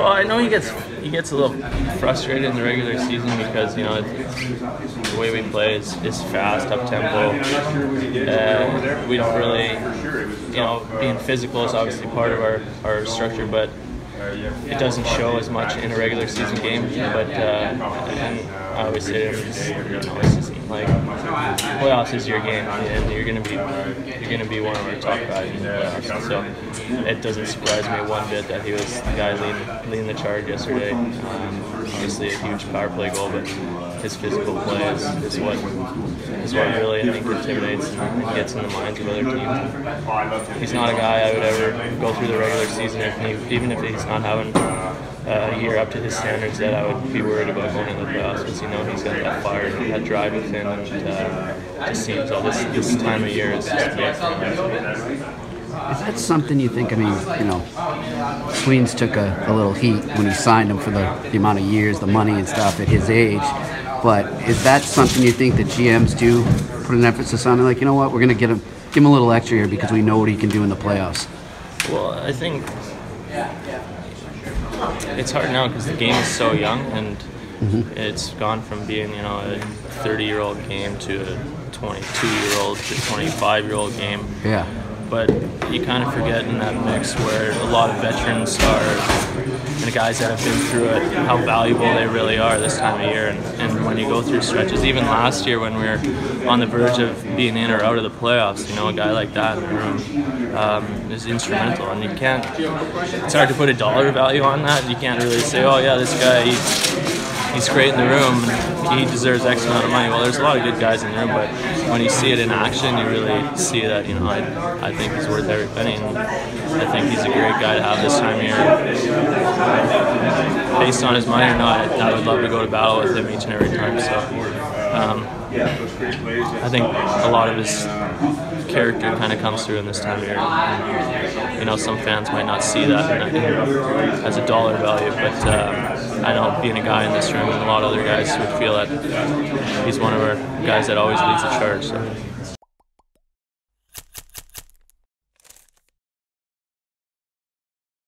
Well, I know he gets a little frustrated in the regular season because, you know, the way we play is fast, up tempo. We don't really, you know, being physical is obviously part of our structure, but it doesn't show as much in a regular season game. But and I always say to him, it's just like playoffs is your game, and you're gonna be one of our top guys in the playoffs. So it doesn't surprise me one bit that he was the guy leading the charge yesterday. Obviously a huge power play goal, but his physical play is what really, I think, intimidates and gets in the minds of other teams. He's not a guy I would ever go through the regular season even if he's not having a year up to his standards that I would be worried about going into the playoffs, because you know he's got that fire and that drive within, and it just seems that this time of year is just great for him. Is that something you think? I mean, you know, Sweens took a little heat when he signed him for the amount of years, the money and stuff at his age. But is that something you think that GMs do put an emphasis on? Like, you know what, we're going to give him a little extra here because we know what he can do in the playoffs? Well, I think it's hard now because the game is so young, and it's gone from being, you know, a 30-year-old game to a 22-year-old to 25-year-old game. Yeah. But you kind of forget in that mix where a lot of veterans are, and the guys that have been through it, how valuable they really are this time of year. And when you go through stretches, even last year when we were on the verge of being in or out of the playoffs, you know, a guy like that in the room is instrumental. And you can't, it's hard to put a dollar value on that. You can't really say, oh yeah, this guy, he's great in the room, he deserves X amount of money. Well, there's a lot of good guys in the room, but when you see it in action, you really see that, you know, I think he's worth every penny, and I think he's a great guy to have this time of year. Based on his money or not, I would love to go to battle with him each and every time. So I think a lot of his character kind of comes through in this time of year. And, you know, some fans might not see that as a dollar value, but I know being a guy in this room and a lot of other guys would feel that he's one of our guys that always leads the charge. So.